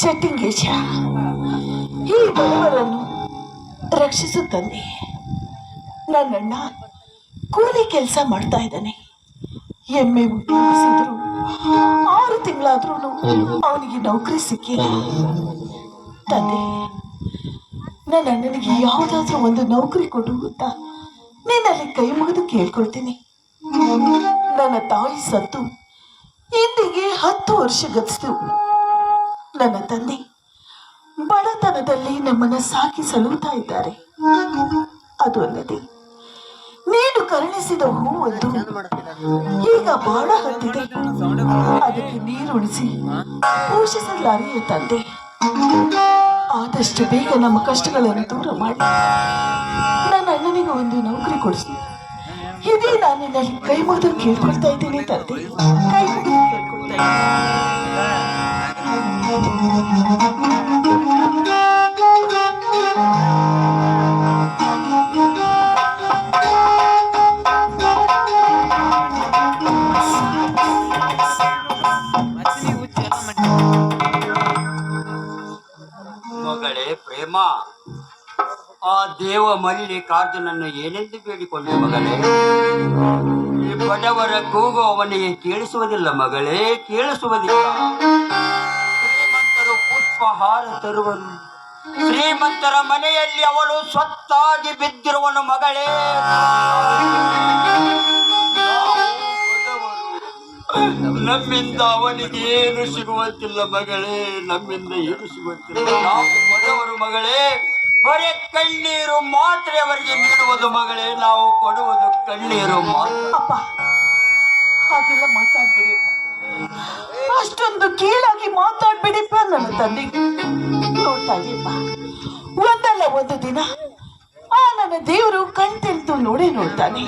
ಶೆಟ್ಟಿಂಗೇಶ ಈ ಬಡವರನ್ನು ರಕ್ಷಿಸು ತಂದೆ. ನನ್ನಣ್ಣ ಕೂಲಿ ಕೆಲಸ ಮಾಡ್ತಾ ಇದ್ದಾನೆ. ಎಮ್ಮೆ ಉಪಯೋಗಿಸಿದ್ರು 6 ತಿಂಗಳಾದ್ರೂ ಅವನಿಗೆ ನೌಕರಿ ಸಿಕ್ಕಿಲ್ಲ. ತಂದೆ, ನನ್ನ ಅಣ್ಣನಿಗೆ ಯಾವುದಾದ್ರೂ ಒಂದು ನೌಕರಿ ಕೊಡು ಅಂತ ನಿನ್ನಲ್ಲಿ ಕೈ ಮುಗಿದು ಕೇಳ್ಕೊಳ್ತೀನಿ. ನನ್ನ ತಾಯಿ ಸತ್ತು ಇಂದಿಗೆ 10 ವರ್ಷ ಗತಿಸಿತು. ನನ್ನ ತಂದೆ ಬಡತನದಲ್ಲಿ ನಮ್ಮನ್ನ ಸಾಕಿ ಸಲುತ್ತಾ ಇದ್ದಾರೆ. ಅದು ಅಲ್ಲದೆ ನೀನು ಕರುಣಿಸಿದ ಹೂವೊಂದು ಈಗ ಬಾಡ ಹತ್ತಿದೆ. ಅದಕ್ಕೆ ನೀರುಣಿಸಿ ಪೋಷಿಸಲಾರೆಯೇ ತಂದೆ. ಆದಷ್ಟು ಬೇಗ ನಮ್ಮ ಕಷ್ಟಗಳನ್ನು ದೂರ ಮಾಡಿ ನನ್ನ ಅಣ್ಣನಿಗೆ ಒಂದು ನೌಕರಿ ಕೊಡಿಸಿ. ಇದೇ ನಾನು ನಿನ್ನಲ್ಲಿ ಕೈ ಮುಗಿದು ಕೇಳ್ಕೊಳ್ತಾ ಇದ್ದೀನಿ ತಂದೆ. ಕೈ ಮುಗಿದು ಕೇಳ್ಕೊಳ್ತಾ ಮಗಳೇ ಪ್ರೇಮ, ಆ ದೇವ ಮಲ್ಲಿಕಾರ್ಜುನನ್ನು ಏನೆಂದು ಬೇಡಿಕೊಂಡೆ ಮಗಳೇ? ಈ ಬಡವರ ಕೂಗು ಅವನಿಗೆ ಕೇಳಿಸುವುದಿಲ್ಲ ಮಗಳೇ, ಕೇಳಿಸುವುದಿಲ್ಲ. ಶ್ರೀಮಂತರು ಪುಷ್ಪಹಾರ ತರುವರು, ಶ್ರೀಮಂತರ ಮನೆಯಲ್ಲಿ ಅವಳು ಸ್ವತ್ತಾಗಿ ಬಿದ್ದಿರುವನು ಮಗಳೇ. ನಮ್ಮಿಂದ ಅವನಿಗೆ ಏನು ಸಿಗುವಂತಿಲ್ಲ ಮಗಳೇ, ನಮ್ಮಿಂದ ಏನು ಸಿಗುವಂತಿಲ್ಲ. ನಾವು ಬಡವರು ಮಗಳೇ, ಬರೀ ಕಣ್ಣೀರು ಮಾತ್ರ ಅವರಿಗೆ ನೀಡುವುದು ಮಗಳೇ. ನಾವು ಕೊಡುವುದು ಕಣ್ಣೀರು ಮಾತ್ರ. ಅಪ್ಪ, ಹಾಗೆಲ್ಲ ಮಾತಾಡ್ಬಿಡಿಪ್ಪ, ಅಷ್ಟೊಂದು ಕೀಳಾಗಿ ಮಾತಾಡ್ಬಿಡಿಪ್ಪ ನನ್ನ ತಂದೆಗೆ. ನೋಡ್ತಾ ಇದೀಯಪ್ಪ, ಒಂದಲ್ಲ ಒಂದು ದಿನ ಆ ನನ್ನ ದೇವರು ಕಣ್ತೆಂತು ನೋಡೇ ನೋಡ್ತಾನೆ.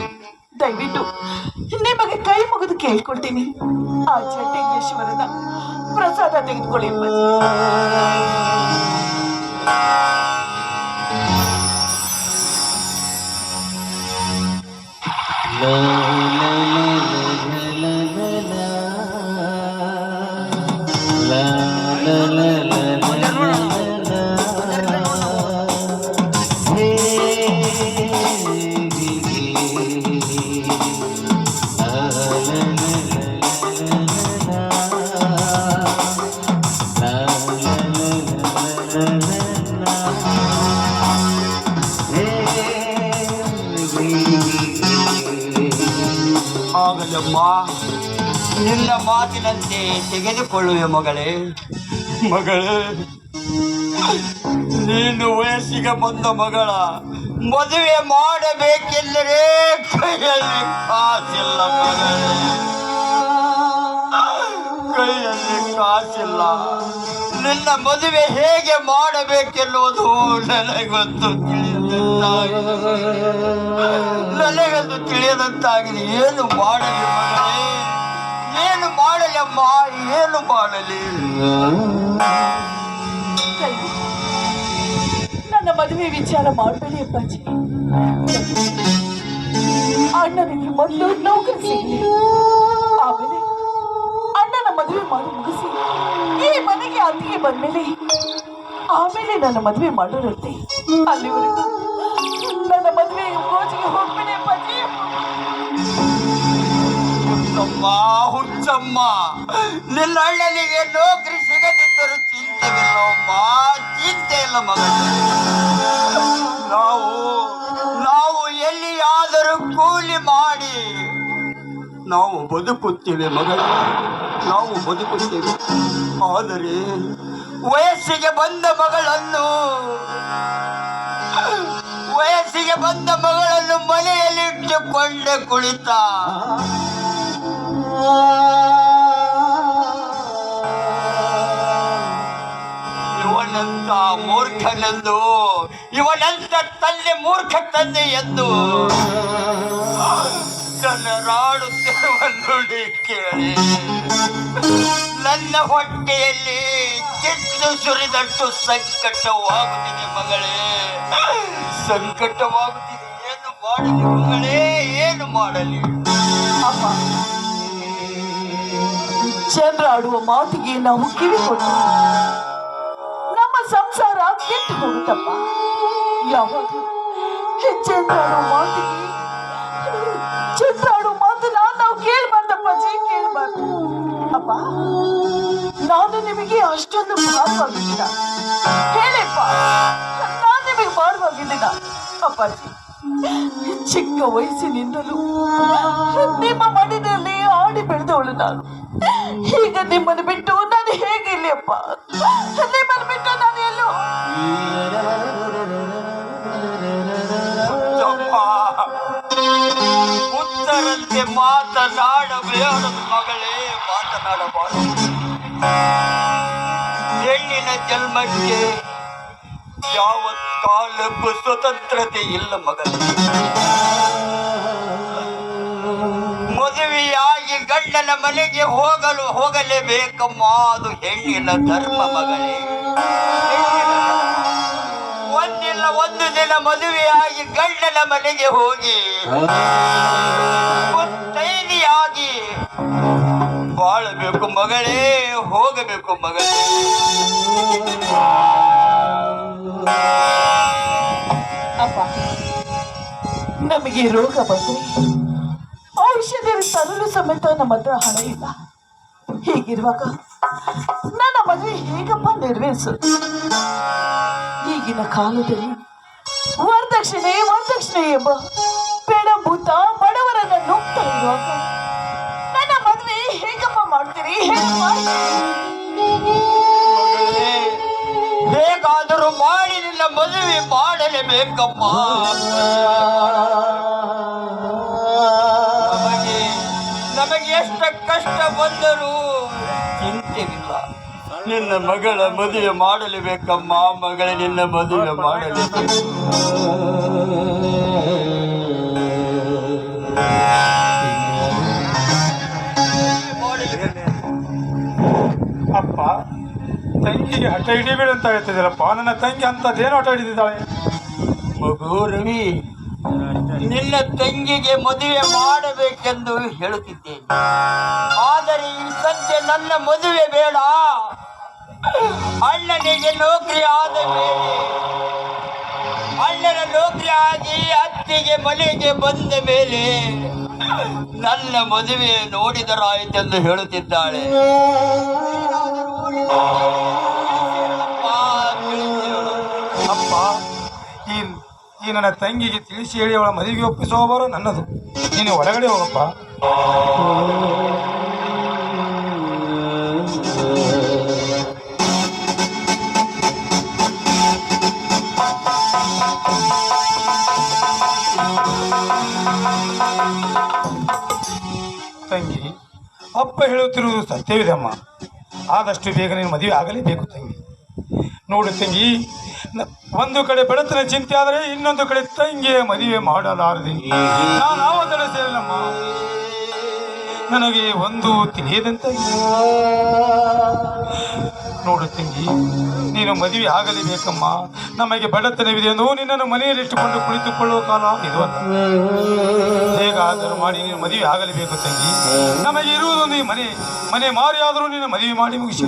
ದಯವಿಟ್ಟು ನಿಮಗೆ ಕೈ ಮುಗಿದು ಕೇಳ್ಕೊಡ್ತೀನಿ, ಆ ಜಟೇಶ್ವರನ ಪ್ರಸಾದ ತೆಗೆದುಕೊಳ್ಳಿ. ಆಗಲಮ್ಮ, ನಿನ್ನ ಮಾತಿನಂತೆ ತೆಗೆದುಕೊಳ್ಳುವೆ ಮಗಳೇ. ಮಗಳೇ, ನೀನು ವಯಸ್ಸಿಗೆ ಬಂದ ಮಗಳ ಮದುವೆ ಮಾಡಬೇಕೆಂದರೆ ಕೈಯಲ್ಲಿ ಕಾಸಿಲ್ಲ ಮಗಳೇ, ಕೈಯಲ್ಲಿ ಕಾಸಿಲ್ಲ. ನಿನ್ನ ಮದುವೆ ಹೇಗೆ ಮಾಡಬೇಕೆನ್ನುವುದು ನನಗಂತೂ ತಿಳಿಯದಂತಾಗಿದೆ. ಏನು ಮಾಡಲಿ ಮಗಳೇ, ಏನು ಮಾಡಲಿ ಅಮ್ಮ, ಏನು ಮಾಡಲಿ? ನನ್ನ ಮದುವೆ ವಿಚಾರ ಮಾಡಬೇಡಿ ಅಪ್ಪಾಜಿ. ಅಣ್ಣನಿಗೆ ಮೊದಲು ನೌಕರಿ ಸಿಗಲಿ, ಆಮೇಲೆ ಅಣ್ಣನ ಮದುವೆ ಮಾಡಿ ಮುಗಿಸಿ ಈ ಮನೆಗೆ ಅತ್ತಿಗೆ ಬಂದ್ಮೇಲೆ ಆಮೇಲೆ ನನ್ನ ಮದುವೆ ಮಾಡೋರಂತೆ. ಅಲ್ಲಿವರೆಗೂ ನನ್ನ ಮದುವೆ ಗೋಜಿಗೆ ಹೋಗ್ಬೇಡಿ ಅಪ್ಪಾಜಿ. ಹುಚ್ಚಮ್ಮ, ನಿನ್ನ ಅಣ್ಣನಿಗೆ ನೌಕರಿ ಸಿಗದಿದ್ದರೂ ಚಿಂತೆವಿಲ್ಲವಮ್ಮ, ಚಿಂತೆ ಇಲ್ಲ ಮಗಳು. ನಾವು ಎಲ್ಲಿಯಾದರೂ ಕೂಲಿ ಮಾಡಿ ನಾವು ಬದುಕುತ್ತೇವೆ ಮಗಳು, ನಾವು ಬದುಕುತ್ತೇವೆ. ಆದರೆ ವಯಸ್ಸಿಗೆ ಬಂದ ಮಗಳನ್ನು ಮನೆಯಲ್ಲಿಟ್ಟುಕೊಂಡೆ ಕುಳಿತ ಇವನಂತ ಮೂರ್ಖನೆಂದು, ಇವನಂತ ತಂದೆ ಮೂರ್ಖ ತಂದೆ ಎಂದು ಜನರಾಡುತ್ತಿರುವ ನುಡಿ ಕೇಳಿ ನನ್ನ ಹೊಟ್ಟೆಯಲ್ಲಿ ಕಿತ್ತು ಸುರಿದಷ್ಟು ಸಂಕಟವಾಗುತ್ತಿದೆ ಮಗಳೇ, ಸಂಕಟವಾಗುತ್ತಿದೆ. ಏನು ಮಾಡಲಿ ಮಗಳೇ, ಏನು ಮಾಡಲಿ? ಅಮ್ಮ, ಜನರಾಡುವ ಮಾತಿಗೆ ನಾವು ಕಿವಿ ಕೊಟ್ಟು ಕೆಟ್ಟು ಹೋಗುತ್ತಪ್ಪ. ಯಾವಾಗಲೂ ಚಂದ್ರಾಡೋ ಮಾತಿಗೆ ಚಂದ್ರಾಡೋ ಮಾತನ್ನ ನಾವು ಕೇಳ್ಬಾರ್ದಪ್ಪಾಜಿ, ಕೇಳ್ಬಾರ್ದು. ಅಪ್ಪ, ನಾನು ನಿಮಗೆ ಅಷ್ಟೊಂದು ಭಾರವಾಗಿದ್ದೀನ? ಹೇಳಪ್ಪ, ನಾನು ನಿಮಗೆ ಭಾರವಾಗಿದ್ದೀನ? ಅಪ್ಪಾಜಿ, ಚಿಕ್ಕ ವಯಸ್ಸಿನಿಂದಲೂ ನಿಮ್ಮ ಮಡಿನಲ್ಲಿ ಆಡಿ ಬೆಳೆದವಳು ನಾನು. ಈಗ ನಿಮ್ಮನ್ನು ಬಿಟ್ಟು ನಾನು ಹೇಗಿರ್ಲಿ ಅಪ್ಪ? ನಿಮ್ಮನ್ನು ಬಿಟ್ಟು ನಾನು ಎಲ್ಲೋ ಉತ್ತರಂತೆ ಮಾತನಾಡಬೇಡದು ಮಗಳೇ, ಮಾತನಾಡಬಾರದು. ಹೆಣ್ಣಿನ ಜನ್ಮಕ್ಕೆ ಯಾವ ಕಾಲಕ್ಕೂ ಸ್ವತಂತ್ರತೆ ಇಲ್ಲ ಮಗಳೇ. ಮದುವೆಯಾಗಿ ಗಂಡನ ಮನೆಗೆ ಹೋಗಲೇಬೇಕಮ್ಮ, ಅದು ಹೆಣ್ಣಿನ ಧರ್ಮ ಮಗಳೇ. ಒಂದಿಲ್ಲ ಒಂದು ದಿನ ಮದುವೆಯಾಗಿ ಗಂಡನ ಮನೆಗೆ ಹೋಗಿ ಮುತ್ತೈದೆಯಾಗಿ ಬಾಳಬೇಕು ಮಗಳೇ, ಹೋಗಬೇಕು ಮಗಳೇ. ಅಪ್ಪ, ನಮಗೆ ರೋಗ ಬಂದ್ರೆ ಔಷಧಿ ತರಲು ಸಮೇತ ನಮ್ಮ ಹತ್ರ ಹಣ ಇಲ್ಲ. ಹೀಗಿರುವಾಗ ನನ್ನ ಮದುವೆ ಹೇಗಪ್ಪ ನೆರವೇರಿಸೋದು? ಈಗಿನ ಕಾಲದಲ್ಲಿ ವರದಕ್ಷಿಣೆ ಎಂಬ ಬೆಡಭೂತ ಬಡವರನ್ನ ನುಗ್ತಾ ಇರುವಾಗ ನನ್ನ ಮದುವೆ ಹೇಗಪ್ಪ ಮಾಡ್ತೀರಿ? ಹೇಗಾದರೂ ಮಾಡಿ ನಿನ್ನ ಮದುವೆ ಮಾಡಲೇಬೇಕಮ್ಮ. ನಮಗೆ ಎಷ್ಟು ಕಷ್ಟ ಬಂದರೂ ಚಿಂತೆಯಿಲ್ಲ, ನಿನ್ನ ಮಗಳ ಮದುವೆ ಮಾಡಲೇಬೇಕಮ್ಮ. ಮಗಳೇ, ನಿನ್ನ ಮದುವೆ ಮಾಡಲೇಬೇಕು. ಅಪ್ಪ, ತಂಗಿಗೆ ಹಠ ಹಿಡಿಬೇಡ ಅಂತ ಹೇಳ್ತಿದ್ದೀರಪ್ಪ. ನನ್ನ ತಂಗಿ ಅಂತದೇನು ಹಠ ಹಿಡಿದಿದ್ದಾಳೆ? ಮಗು ರವಿ, ನಿನ್ನ ತಂಗಿಗೆ ಮದುವೆ ಮಾಡಬೇಕೆಂದು ಹೇಳುತ್ತಿದ್ದೇನೆ. ಆದರೆ ಈ ಸದ್ಯ ನನ್ನ ಮದುವೆ ಬೇಡ. ಅಣ್ಣನಿಗೆ ನೌಕರಿ ಆದ ಮೇಲೆ, ಅಣ್ಣನ ನೌಕರಿ ಆಗಿ ಅತ್ತಿಗೆ ಮನೆಗೆ ಬಂದ ಮೇಲೆ ನನ್ನ ಮದುವೆ ನೋಡಿದರಾಯಿತೆಂದು ಹೇಳುತ್ತಿದ್ದಾಳೆ. ಅಪ್ಪ, ಈ ನನ್ನ ತಂಗಿಗೆ ತಿಳಿಸಿ ಹೇಳಿ ಅವಳ ಮದುವೆಗೆ ಒಪ್ಪಿಸುವವರು ನನ್ನದು. ನೀನು ಒಳಗಡೆ ಹೋಗಪ್ಪ. ತಂಗಿ, ಅಪ್ಪ ಹೇಳುತ್ತಿರುವುದು ಸತ್ಯವಿದೆ ಅಮ್ಮ. ಆದಷ್ಟು ಬೇಗ ನೀನು ಮದುವೆ ಆಗಲೇಬೇಕು ತಂಗಿ. ನೋಡು ತಂಗಿ, ಒಂದು ಕಡೆ ಬಡತನ ಚಿಂತೆ ಆದರೆ ಇನ್ನೊಂದು ಕಡೆ ತಂಗಿಯ ಮದುವೆ ಮಾಡಲಾರದೆ ನಾನು ಆವತ್ತಡೆ ಸೇರಲಮ್ಮ. ನನಗೆ ಒಂದು ತಿಳಿಯದಂತ ನೋಡು ತಂಗಿ, ನೀನು ಮದುವೆ ಆಗಲೇಬೇಕಮ್ಮ. ನಮಗೆ ಬಡತನವಿದೆ ಎಂದು ನಿನ್ನನ್ನು ಮನೆಯಲ್ಲಿಟ್ಟುಕೊಂಡು ಕುಳಿತುಕೊಳ್ಳುವ ಕಾಲ ಇದು ಅಲ್ಲ. ಹೇಗಾದರೂ ಮಾಡಿ ನೀನು ಮದುವೆ ಆಗಲೇಬೇಕು ತಂಗಿ. ನಮಗೆ ಇರುವುದು ನೀ ಮನೆ ಮಾರಿ ಆದರೂ ನಿನ್ನ ಮದುವೆ ಮಾಡಿ ಮುಗಿಸಿ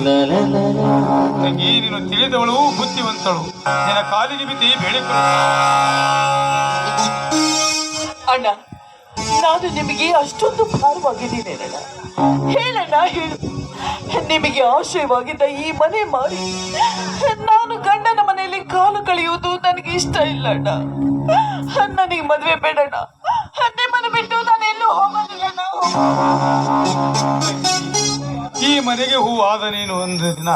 ತಂಗಿ. ನೀನು ತಿಳಿದವಳು, ಬುದ್ಧಿವಂತಳು. ನಿನ್ನ ಕಾಲಿಗೆ ಬಿದ್ದಿ ಬೇಡಿಕೊಳ್ಳು. ಅಣ್ಣ, ನಾನು ನಿಮಗೆ ಅಷ್ಟೊಂದು ಭಾರವಾಗಿದ್ದೀನಿ ಅಣ್ಣ. ಹೇಳಣ್ಣ, ಹೇಳು. ನಿಮಗೆ ಆಶ್ರಯವಾಗಿದ್ದ ಈ ಮನೆ ಮಾರಿ ನಾನು ಗಂಡನ ಮನೆಯಲ್ಲಿ ಕಾಲು ಕಳೆಯುವುದು ನನಗೆ ಇಷ್ಟ ಇಲ್ಲ ಅಣ್ಣ. ನನಗೆ ಮದುವೆ ಬೇಡಣ್ಣ. ನಿಮ್ಮನ್ನು ಬಿಟ್ಟು ನಾನು ಎಲ್ಲೂ ಹೋಗೋದಿಲ್ಲ. ಈ ಮನೆಗೆ ಹೂವಾದ ನೀನು ಒಂದು ದಿನ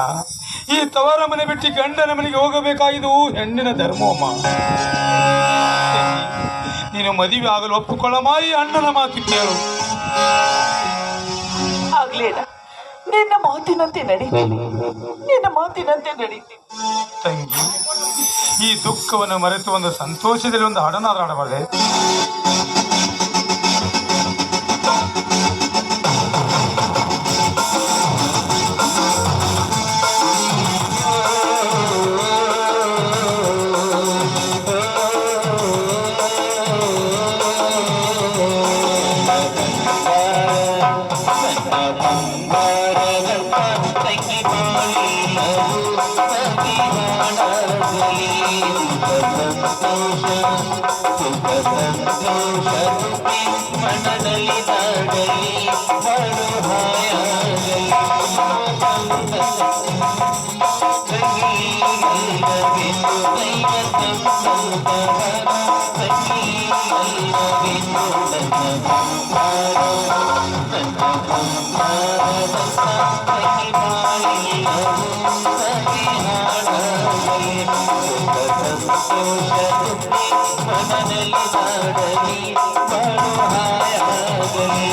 ಈ ತವರ ಮನೆ ಬಿಟ್ಟು ಗಂಡನ ಮನೆಗೆ ಹೋಗಬೇಕಾಗಿದ್ದು ಹೆಣ್ಣಿನ ಧರ್ಮವಮ್ಮ. ನೀನು ಮದುವೆ ಆಗಲು ಒಪ್ಪಿಕೊಳ್ಳಮ್ಮ. ಈ ಅಣ್ಣನ ಮಾತು ಕೇಳು. ಆಗ್ಲೇನ, ನಿನ್ನ ಮಾತಿನಂತೆ ನಡೀತೀನಿ, ನಿನ್ನ ಮಾತಿನಂತೆ ನಡೀತೀನಿ ತಂಗಿ. ಈ ದುಃಖವನ್ನು ಮರೆತು ಒಂದು ಸಂತೋಷದಲ್ಲಿ ಒಂದು ಹಾಡನ್ನಾದ್ರೂ ಆಡಬಾರದೆ? Thank you. ಮನದಲ್ಲಿ ನಾಡಲಿ ಬಾಳು ಹಾಯಾಗಲಿ ಮನದಲ್ಲಿ ನಾಡಲಿ ಬಾಳು ಹಾಯಾಗಲಿ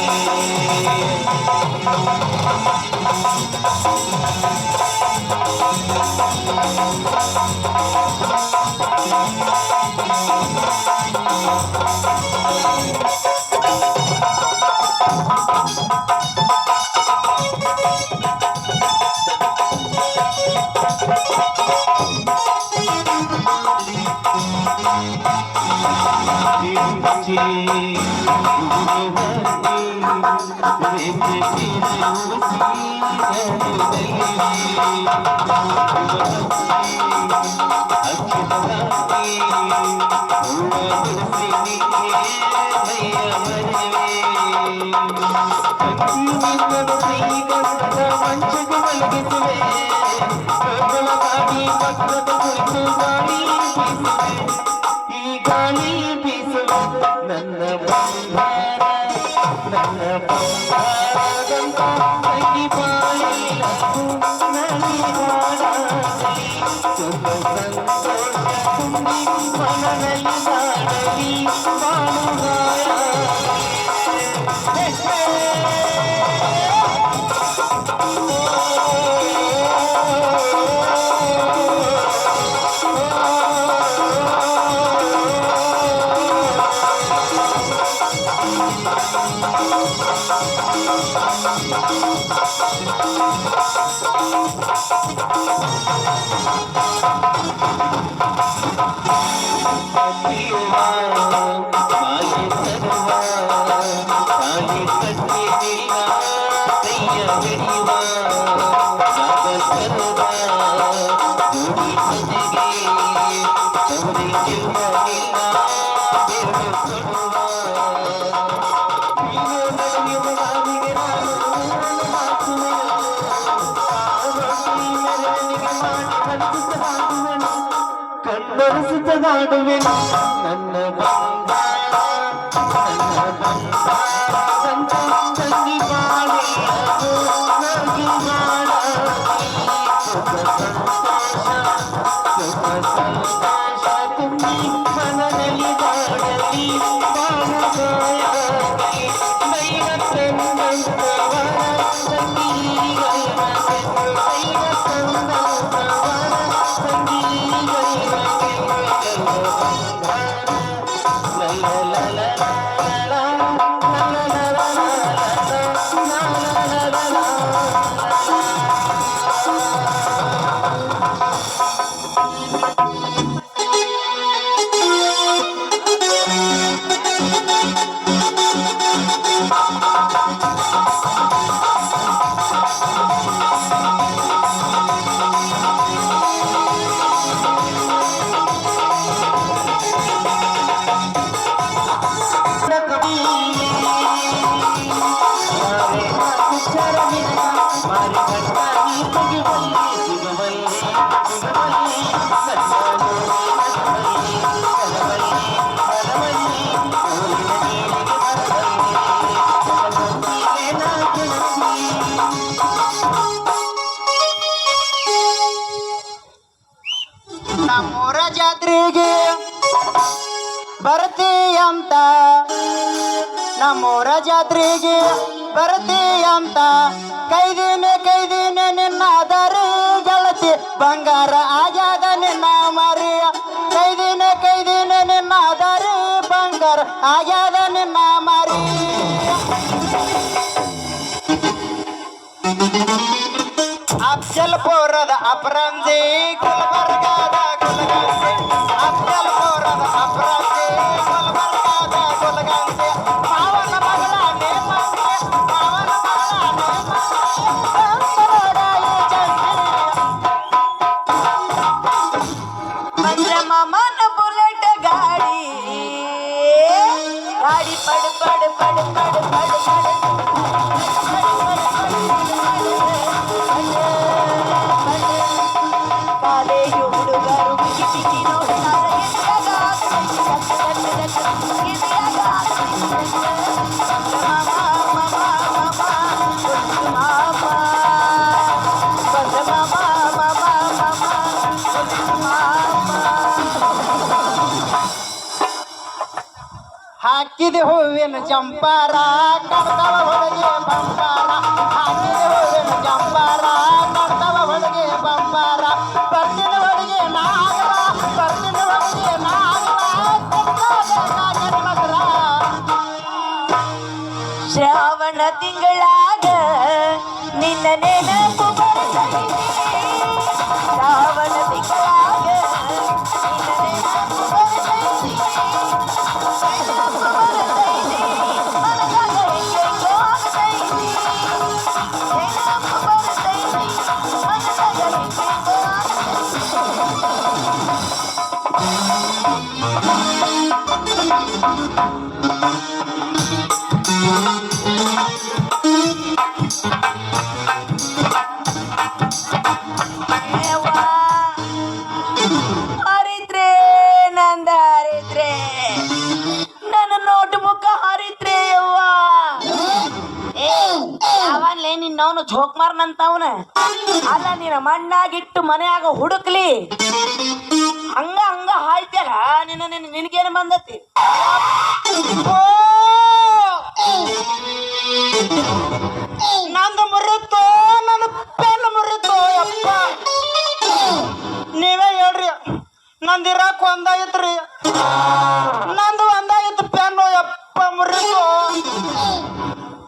ನನ್ನ ಬಂಗಾರ ನನ್ನ ಬಂಗಾರದಂತ ತಂಗಿ ಬಾಳಿಲ್ಲ ನಲಿದಾಡಲಿ ಸುಖ ಸಂತೋಷ ತುಂಬಿ ಮನದಲ್ಲಿ ನಾಡಲಿ ಬಾಳುಗಾಯ ಕಣ್ಣೊರೆಸುತ್ತದಾಡುವೆನು ನನ್ನ ಬಂಗಾರ ನನ್ನ ಬಂಗಾರದಂತ ತಂಗಿ ಬಾಳೆಯದು ನಗಿ ಮಾಡಲಿ ಸುಖ ಸಂತೋಷ ತುಂಬಿ ಮನದಲ್ಲಿ ಬಾಡಲಿ ಬಾಳುಗಾಯಾಗಲಿ ದೈವ ತಂದಂತವರ ಸಂಗೀಗೈವ ದೈವ ತಂದಂತವರ ಸಂಗೀಗೈವ ನಮ್ಮೂರ ಜಾತ್ರೆಗೆ ಬರ್ತೀಯಂತ ನಮ್ಮೂರ ಜಾತ್ರೆಗೆ ಬರ್ತೀಯಂತ ಕೈದಿನ ನಿನ್ನ ದಾರಿ ಗೆಳತಿ ಬಂಗಾರ ಆಗ್ಯಾದ ನಿನ್ನ ಮರಿ ಕೈದಿನ ನಿನ್ನ ದಾರಿ ಬಂಗಾರ ಆಗ್ಯಾದ ನಿನ್ನ ಮರಿ ಅಫ್ಜಲ್ಪುರದ ಅಪರಂಜಿ ಗುಲ್ಬರ್ಗಾದ ಗುಲ್ಗಂಜಿ ಅಫ್ಜಲ್ಪುರದ ಅಪರಂಜಿ ಗುಲ್ಬರ್ಗಾದ ಗುಲ್ಗಂಜಿ ಮಾವನ ಮಗಳ ನೇಮಂಜಿ ಮಾವನ ಮಗಳ ನೇಮಂಜಿ ಮಾಮನ ಹಾಕಿದೆ ಹೂವಿನ ಚಂಪಾರ ಕಡ್ತವ ಹೊಳಗೆ ಬಂಪಾರ ಹಾಕಿದೆ ಹೂವಿನ ಚಂಪಾರ ಕಡ್ತವ ಹೊಳಗೆ ಬಂಪಾರ ಬರ್ತಿನ ಹೊಳಗೆ ನಾಗರ ಬರ್ತಿನ ಹೊಳಗೆ ನಾಗರ ಶ್ರಾವಣ ತಿಂಗಳಾಗ ನಿನ್ನ ನೆನಪು ಬರ್ತೈತಿ ಶ್ರಾವಣ ತಿಂಗಳಾಗ ನಿನ್ನ ನೆನಪು ಬರ್ತೈತಿ ನೆನಪು ಬರ್ತೈತಿ ಮನದಾಗ ಹೆಂಗೆಂಗೋ ಆಗ್ತೈತಿ ನೆನಪು ಬರ್ತೈತಿ ಮನದಾಗ ಹೆಂಗೆಂಗೋ ಹರಿದ್ರೆ ನಂದ ಹರಿದ್ರೆ ನನ್ನ ನೋಟ್ ಬುಕ್ ಹರಿದ್ರೆ ಯವ್ವ ಅವನ್ಲೇ ನಿನ್ನವನು ಜೋಕ್ಮಾರ್ನಂತವನ ಅಲ್ಲ ನೀನ ಮಣ್ಣಾಗಿಟ್ಟು ಮನ್ಯಾಗ ಹುಡುಕ್ಲಿ ಹಂಗ ಹಂಗ ಹಾಯ್ತಲ್ಲ ನಿನಗೇನು ಬಂದತಿ ನಂದು ಮುರಿತು ನನ್ನ ಪೆನ್ ಮುರಿತು ಯಪ್ಪ ನೀವೇ ಹೇಳ್ರಿ ನಂದು ಇರಾಕ್ ಒಂದಾಗಿತ್ರಿ ನಂದು ಒಂದಾಗಿತ್ತು ಪೆನ್ನು ಯಪ್ಪ ಮುರಿತು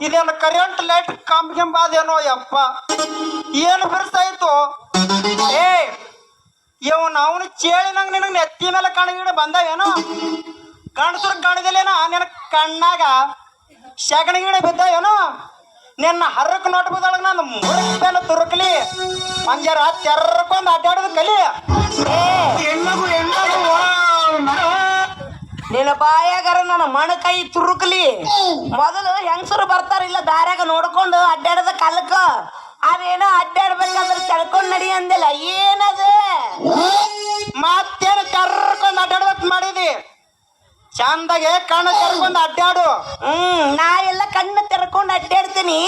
ಇದೇನು ಕರೆಂಟ್ ಲೈಟ್ ಕಂಬಾದೇನೋ ಯಪ್ಪ ಏನು ಬಿರ್ಸಾಯ್ತು ಏ ಅವನು ಚೇಳಿ ನಂಗೆ ನಿನಗೆ ನೆತ್ತಿ ಮೇಲೆ ಕಣಗಿಡ ಬಂದಾವೇನೋ ಕಾಣಿಸ್ರು ಕಾಣಿದಿಲ್ಲೇನೋ ನಿನ್ನ ಕಣ್ಣಾಗ ಶಗಣಿ ಗಿಡ ಬಿದ್ದಾವೇನೋ ನಿನ್ನ ಹರಕ್ ನೋಟ್ಬೋದೊಳಗೆ ನಾನು ಮುರುಕ್ ಬೆಲ್ಲ ತುರುಕ್ಲಿ ಮಂಜಾರ ತೆರ್ಕೊಂಡ್ ಅಡ್ಡಾಡೋದು ಕಲಿ ನಿನ್ನ ಬಾಯಾಗಾರ ನನ್ನ ಮಣಕೈ ತುರುಕ್ಲಿ ಮೊದಲು ಹೆಂಗಸರು ಬರ್ತಾರಿಲ್ಲ ದಾರ್ಯಾಗ ನೋಡ್ಕೊಂಡು ಅಡ್ಡಾಡದ ಕಲ್ಕ ಅದೇನೋ ಅಡ್ಡಾಡ್ಬೇಕಂದ್ರೆ ತಳ್ಕೊಂಡ್ ನಡಿ ಅಂದಿಲ್ಲ ಏನದು ಮತ್ತೇನು ತೆರ್ಕೊಂಡ್ ಅಡ್ಡಾಡ್ಬೇಕು ಮಾಡಿದಿ ಚಂದಾಗೆ ಕಣ್ಣು ತೆರ್ಕೊಂಡ್ ಅಡ್ಡಾಡು ನಾ ಎಲ್ಲ ಕಣ್ಣು ತೆರ್ಕೊಂಡು ಅಡ್ಡಾಡ್ತೀನಿ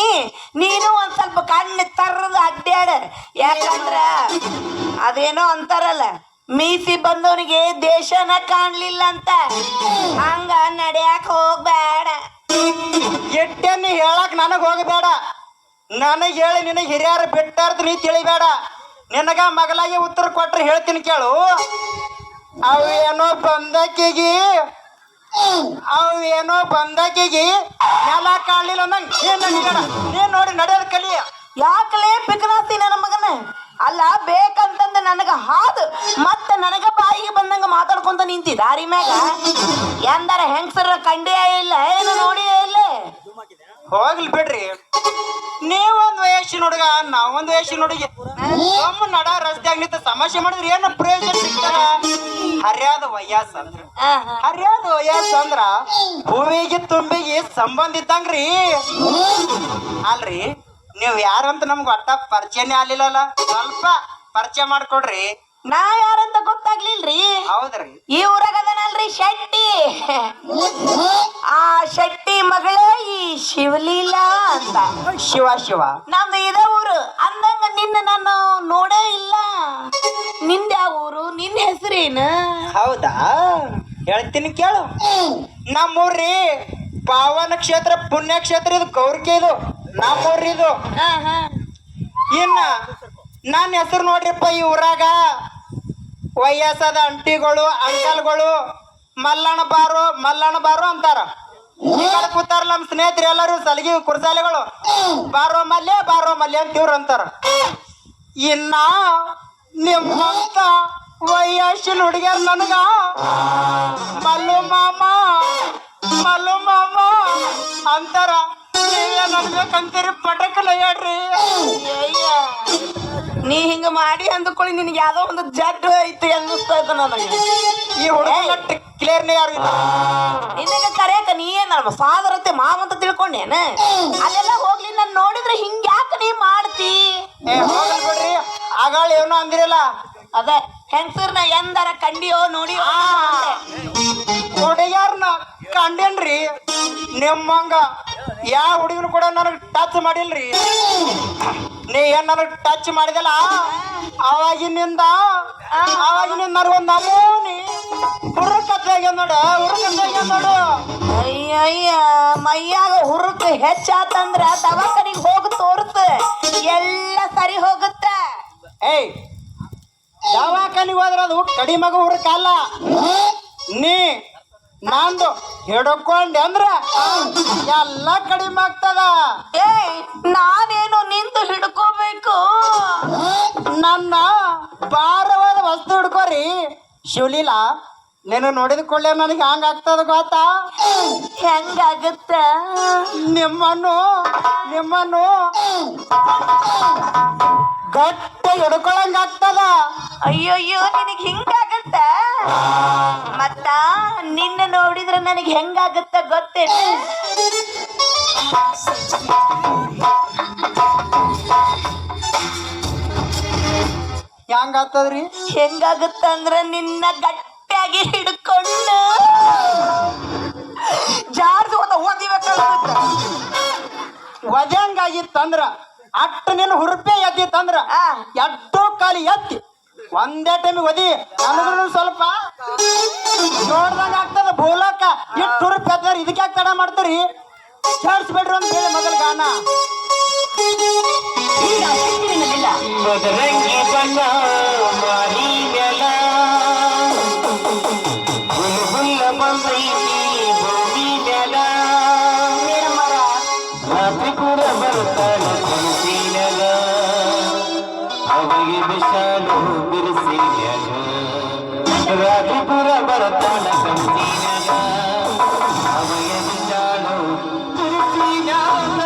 ನೀನು ಒಂದ್ ಸ್ವಲ್ಪ ಕಣ್ಣು ತರ್ರದ ಅಡ್ಡಾಡ ಯಾಕಂದ್ರ ಅದೇನೋ ಅಂತಾರಲ್ಲ ಮೀಸಿ ಬಂದವನಿಗೆ ದೇಶನ ಕಾಣ್ಲಿಲ್ಲ ಅಂತ ಹಂಗ ನಡ್ಯಾಕ ಹೋಗ್ಬೇಡ ಎಟ್ಟೆನ್ನು ಹೇಳಕ್ ನನಗ್ ಹೋಗಬೇಡ ನನಗ್ ಹೇಳಿ ನಿನಗೆ ಹಿರಿಯರು ಬಿಟ್ಟಾರ್ದು ನೀ ತಿಳಿಬೇಡ ನಿನಗ ಮಗಲಾಗಿ ಉತ್ತರ ಕೊಟ್ರೆ ಹೇಳ್ತೀನಿ ಕೇಳು ಅವೇನೋ ಬಂದಕಿಗಿ ನೆಲ ಕಾಣಲಿಲ್ಲ ಅಂದಂಗ ನೀನ್ ನೋಡಿ ನಡೆಯೋದು ಕಲಿಯ ಯಾಕಲೇ ಪಿಕನಾತಿ ನನ್ನ ಮಗನ ಅಲ್ಲ ಬೇಕಂತಂದ ನನಗ ಹಾದು ಮತ್ತೆ ನನಗ ಬಾಯಿಗೆ ಬಂದಂಗ ಮಾತಾಡ್ಕೊಂತ ನಿಂತಿ ದಾರಿ ಮ್ಯಾಗ ಎಂದಾರ ಹೆಂಗಸರ ಕಂಡೇ ಇಲ್ಲ ಏನು ನೋಡಿಯೇ ಇಲ್ಲ ಹೋಗ್ಲಿ ಬಿಡ್ರಿ ನೀವೊಂದ್ ವಯಸ್ಸಿನ ಹುಡುಗ ನಾವೊಂದ್ ವಯಸ್ಸಿನ ಹುಡುಗಿ ನಮ್ಮ ನಡ ರಸ್ತೆಯಾಗ ನಿಂತ ಸಮಸ್ಯೆ ಮಾಡಿದ್ರೆ ಏನು ಪ್ರಯೋಜನ ಸಿಗ್ತಾರ ಹರ್ಯಾದ ವಯಸ್ಸಂದ್ರ ಹೂವಿಗೆ ತುಂಬಿಗೆ ಸಂಬಂಧ ಇದ್ದಂಗ್ರಿ ಅಲ್ರಿ ನೀವ್ ಯಾರಂತ ನಮ್ಗೆ ಒಟ್ಟ ಪರಿಚಯನೇ ಆಗ್ಲಿಲ್ಲಲ್ಲ ಸ್ವಲ್ಪ ಪರಿಚಯ ಮಾಡ್ಕೊಡ್ರಿ ನಾ ಯಾರಂತ ಗೊತ್ತಾಗ್ಲಿಲ್ರಿ ಹೌದ್ರಿ ಈ ಊರಾಗದನಲ್ರಿ ಶೆಟ್ಟಿ ಆ ಶೆಟ್ಟಿ ಮಗಳೇ ಈ ಶಿವಲೀಲಾ ಅಂತ ಶಿವ ನಮ್ದು ಇದೇ ಊರು ಅಂದಂಗ ನಿನ್ನ ನಾನು ನೋಡೇ ಇಲ್ಲ ನಿಂದ ಯಾವ ಊರು ನಿನ್ನ ಹೆಸರೇನು ಹೌದಾ ಹೇಳ್ತೀನಿ ಕೇಳು ನಮ್ಮೂರ್ರಿ ಪಾವನ ಕ್ಷೇತ್ರ ಪುಣ್ಯಕ್ಷೇತ್ರ ಇದು ಗೌರಿಕೆ ಇದು ನಮ್ಮೂರ್ರಿ ಇದು ಇನ್ನ ನನ್ನ ಹೆಸರು ನೋಡ್ರಿಪ್ಪ ಈ ಊರಾಗ ವಯಸ್ಸಾದ ಅಂಟಿಗಳು ಅಂಕಲ್ಗಳು ಮಲ್ಲಣ್ಣ ಬಾರೋ ಅಂತಾರ ಈ ಕಡೆ ಕೂತಾರ ನಮ್ಮ ಸ್ನೇಹಿತರು ಎಲ್ಲರೂ ಸಲಿಗೆ ಕುರ್ಸಾಲೆಗಳು ಬಾರೋ ಮಲ್ಯ ಅಂತ ಇವ್ರು ಅಂತಾರ ಇನ್ನ ನಿಮ್ಮಂತ ವಯಸ್ಸಿನ ಹುಡುಗಿಯರ್ ನನಗ ಮಲ್ಲು ಮಾಮ ಅಂತಾರ ನನ್ಬೇಕಂತೀರಿ ಪಟಕಲ ಹೇಳ್ರಿ ನೀ ಹಿಂಗ ಮಾಡಿ ಅಂದ್ಕೊಳ್ಳಿ ನಿನಗೆ ಯಾವ್ದೋ ಒಂದು ಜಡ್ಡು ಐತಿ ಅನ್ನಿಸ್ತಾ ಇದ್ದ ನನಗೆ ಈ ಹುಡುಗ ಕ್ಲಿಯರ್ನೇ ಯಾರು ಇಲ್ಲ ನಿನಗೆ ಕರೆಯಕ ನೀ ಏನ್ ನಮ್ಮ ಫಾದರತ್ತೆ ಮಾವಂತ ತಿಳ್ಕೊಂಡೇನ ಅದೆಲ್ಲ ಹೋಗ್ಲಿ ನಾನು ನೋಡಿದ್ರೆ ಹಿಂಗ್ಯಾಕ ನೀ ಮಾಡ್ತಿ ಹೋಗಲ್ ಬಿಡ್ರಿ ಆಗಾಳ ಏನೋ ಅಂದಿರಲ್ಲ ಅದೇ ಹೆಂಗಸರ್ನ ಎಂದಾರ ಕಂಡಿಯೋ ನೋಡಿಯೋ ಹುಡುಗ್ಯಾರನ್ನ ಕಂಡೇನ್ರಿ ನಿಮ್ಮಂಗ ಯಾವ ಹುಡುಗನು ಕೂಡ ನನಗೆ ಟಚ್ ಮಾಡಿಲ್ರಿ. ನೀ ಏನ್ ನನಗೆ ಟಚ್ ಮಾಡಿದಲ್ಲ ಅವಾಗಿನಿಂದ ನನಗೊಂದು ನಮೂನಿ ಹುರುಕತ್ತಾಗ ನೋಡು. ಅಯ್ಯಯ್ಯ ಮೈಯಾಗ ಹುರುಕ ಹೆಚ್ಚಾತಂದ್ರ ದವಾಖಾನಿಗೆ ಹೋಗಿ ತೋರ್ಸ, ಎಲ್ಲ ಸರಿ ಹೋಗುತ್ತ. ಏಯ್ ದವಾಖಾನಿಗೆ ಹೋದ್ರೆ ಅದು ಕಡಿಮಗ ಹುರುಕಲ್ಲ. ನೀ ನಂದು ಹಿಡ್ಕೊಂಡೆ ಅಂದ್ರ ಎಲ್ಲ ಕಡಿಮೆ ಆಗ್ತದ. ಏಯ್ ನಾನೇನು ನಿಂತು ಹಿಡ್ಕೋಬೇಕು? ನನ್ನ ಭಾರವಾದ ವಸ್ತು ಹಿಡ್ಕೋರಿ. ಶಿವಲೀಲ ನೀನು ನೋಡಿದ ಕೊಳ್ಳೆ ನನಗೆ ಹಂಗಾಗ್ತದ ಗೊತ್ತಾ? ಹೆಂಗಾಗತ್ತ? ನಿಮ್ಮನ್ನು ಗಟ್ಟ ಹಿಡ್ಕೊಳಂಗಾಗ್ತದ. ಅಯ್ಯೋಯ್ಯೋ ನಿನಗೆ ಹಿಂಗಾಗತ್ತ? ಮತ್ತ ನಿನ್ನ ನೋಡಿದ್ರೆ ನನಗೆ ಹೆಂಗಾಗತ್ತ ಗೊತ್ತೇನು? ಹೆಂಗಾಗ್ತದ್ರಿ? ಹೆಂಗಾಗತ್ತ ಅಂದ್ರ ನಿನ್ನ ಗಟ್ಟಿಯಾಗಿ ಹಿಡ್ಕೊಂಡು ಜಾರ್ದು ಓದಿಬೇಕಾಗತ್ತ. ಒದಂಗಾಗಿತ್ತಂದ್ರ ಅಟ್ಟು ನಿನ್ನ ಹುರುಪೆ ಎದ್ದಿತ್ತಂದ್ರ ಎಡ್ಡು ಕಾಲಿ ಎತ್ತಿ ಒಂದೇ ಟೈಮಿಗೆ ಒದಿ ನನಗೂ ಸ್ವಲ್ಪ ನೋಡ್ದಂಗ ಆಗ್ತದ. ಬೋಲಕ್ಕ ಎಷ್ಟು ಹುರುಪೆ ಎತ್ತಾರ, ಇದಕ್ಕೆ ಯಾಕೆ ತಡ ಮಾಡ್ತೀರಿ? ಚಾಡ್ಸ್ಬೇಡ್ರಿ ಅಂತ ಹೇಳಿ ಮೊದಲ ಗಾನ. ಬದರಂಗಿ ಬಣ್ಣ ಮಾರಿ ಮ್ಯಾಲ ಹುಲ್ಲ ಬಂದೈತಿ ಭೂಮಿ ಮ್ಯಾಲ ರಾತ್ರಿ ಕೂಡ ಬರ್ತಾಳ ಕನಸಿನಾಗ ಅಮಗೆ ಬಿಸಾಲು ಬಿರುಸಿನ್ಯಾಗ ರಾತ್ರಿ ಕೂಡ ಬರ್ತಾಳ ಕನಸಿನಾಗ ಅಮಗೆ ಬಿಸಾಲು ಬಿರುಸಿನ್ಯಾಗ.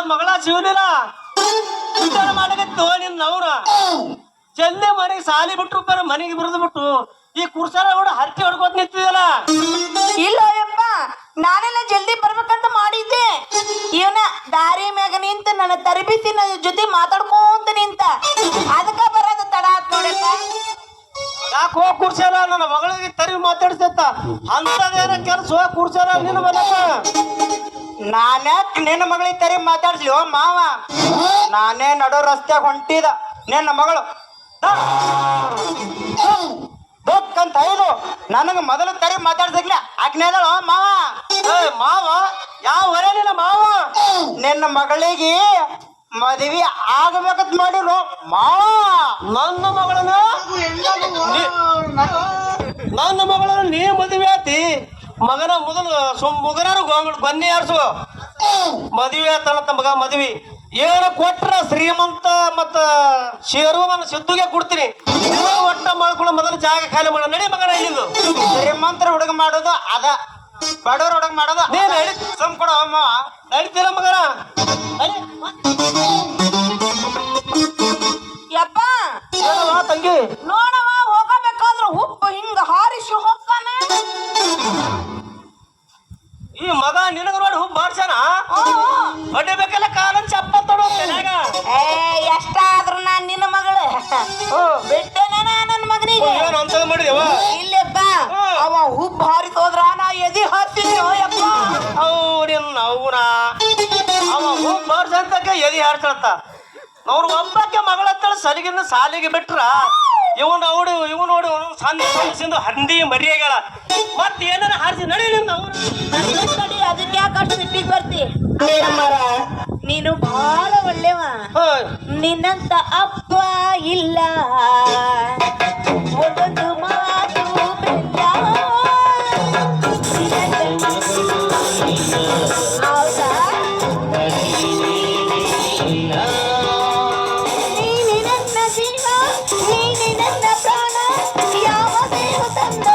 ಮಗಳ ಶಿವಲಿಲ್ಲ ವಿಚಾರ ಮಾಡಕತ್ತು ನಿನ್ನ ಅವ್ರ ಜಲ್ದಿ ಮನೆಗೆ ಸಾಲಿ ಬಿಟ್ರು ಬರ ಮನೆಗೆ ಬರೆದು ಬಿಟ್ಟು ಈ ಕುರ್ಸಾರ ಕೂಡ ಹರಕೆ ಹೊಡ್ಕೋತ ನಿಂತಿದಲ್ಲ. ಇಲ್ಲ ಯಪ್ಪ, ನಾನೆಲ್ಲ ಜಲ್ದಿ ಬರ್ಬೇಕಂತ ಮಾಡಿದ್ದೆ. ಇವನ ದಾರಿ ಮ್ಯಾಗ ನಿಂತ ನನ್ನ ತರಬೇತಿ ನನ್ನ ಜೊತೆ ಮಾತಾಡ್ಕೊಂತ ನಿಂತ, ಅದಕ್ಕ ಬರೋದು ತಡ ಆತ್ ಯಾಕೆ ಹೋಗಿ ಕೂರ್ಸ್ಯಾರ ನನ್ನ ಮಗಳಿಗೆ ತರಿ ಮಾತಾಡ್ಸತ್ತ ಅಂತದೇನ ಕೆಲಸ ಹೋಗಿ ಕೂರ್ಸ್ಯಾರ ನಿನ್ನ ಮನೆಗ ನಾನ್ಯಾಕೆ ನಿನ್ನ ಮಗಳಿಗೆ ತರಿ ಮಾತಾಡ್ಸ್ಲಿ ಓ ಮಾವ ನಾನೇ ನಡು ರಸ್ತೆಗೆ ಹೊಂಟಿದ ನಿನ್ನ ಮಗಳು ಬೇಕಂತ ಇದು ನನಗೆ ಮೊದಲು ತರಿ ಮಾತಾಡ್ಸಕ್ಲೆ ಆಜ್ಞೆದಳ ಮಾವ ಮಾವ ಯಾವ ಹೊರೆ ನಿನ್ನ ಮಾವ ನಿನ್ನ ಮಗಳಿಗೆ ಮದುವೆ ಆಗಬೇಕಂತ ಮಾಡಿರು ಮಾವ ನನ್ನ ಮಗಳನ್ನ ನೀ ಮದುವೆ ಆತಿ ಮಗನ ಮೊದಲು ಮುಗನಾರು ಬನ್ನಿ ಯಾರ್ಸು ಮದುವೆ ಆತನಂತ ಮಗ ಮದುವೆ ಏನು ಕೊಟ್ರ ಶ್ರೀಮಂತ ಮತ್ತ ಶೇರು ನನ್ನ ಸಿದ್ದುಗೆ ಕೊಡ್ತೀನಿ ಒಟ್ಟ ಮಾಡ್ಕೊಳ್ಳೋ ಮೊದಲು ಜಾಗ ಖಾಲಿ ಮಾಡೋ ನಡಿ ಮಗನ ಇಲ್ಲಿಂದು ಶ್ರೀಮಂತರ ಹುಡುಗ ಮಾಡೋದು ಅದ ಬಡವ್ರ ಹುಡುಗ ಮಾಡೋದು ನೀ ನಡಿ ಸುಮ್ ಕೊಡ ಅಮ್ಮ ನಡಿತೀರ ಮಗನ ಯಪ್ಪ ತಂಗಿ ನೋಡವ ಹೋಗಬೇಕಾದ್ರ ಉಪ್ಪು ಹಿಂಗ ಹಾರಿಸಿ ಹೋಗ್ತಾನ ಈ ಮಗ ನಿನಗ ನೋಡಿ ಹುಬ್ಬ ಬಾರ್ಸನ ಹೊಡಿಬೇಕಲ್ಲ ಕಾಲನ್ ಚಪ್ಪ ತೊಡೋ ಎಷ್ಟಾದ್ರೂ ನಾನ್ ನಿನ್ನ ಮಗಳು ಬಿಟ್ಟೆನ ನನ್ನ ಮಗನಿಗೆ ಅಂತ ಮಾಡಿದೇವ ಇಲ್ಲಪ್ಪ ಅವ ಉಪ್ಪು ಹಾರಿತ ಹೋದ್ರ ನಾ ಎದಿ ಹಾರ್ತೀನಿ ಯಪ್ಪ ಅವ್ನ ಅವ ಹುಬ್ಬ ಬಾರ್ಸಂತಕ್ಕೆ ಎದಿ ಹಾರ್ಸಂತ ಅವ್ರು ಒಬ್ಬಕ್ಕೆ ಮಗಳತ್ತಳ ಸಲಿಗಿನ ಸಾಲಿಗೆ ಬಿಟ್ರ ಇವ್ ನೋಡಿ ಸಂದು ಹಂದಿ ಮರಿಯಾಗಳ ಮತ್ ಏನಾರ ಹಾರಿಸಿ ನಡಿ ಅದಕ್ಕೆ ಯಾಕಷ್ಟು ಸಿಟ್ಟಿಗೆ ಬರ್ತಿ ನೀನು ಬಹಳ ಒಳ್ಳೆವ ನಿನ್ನಂತ ಅಪ್ಪ ಇಲ್ಲ ಒಂದೊಂದು ಮಾತು ಬೆಲ್ಲ ಹೌದಾ ನೀನೆ ನನ್ನ ಜೀವ ನೀನೆ ನನ್ನ ಪ್ರಾಣ ಯಾವ ದೇವ ತಂದ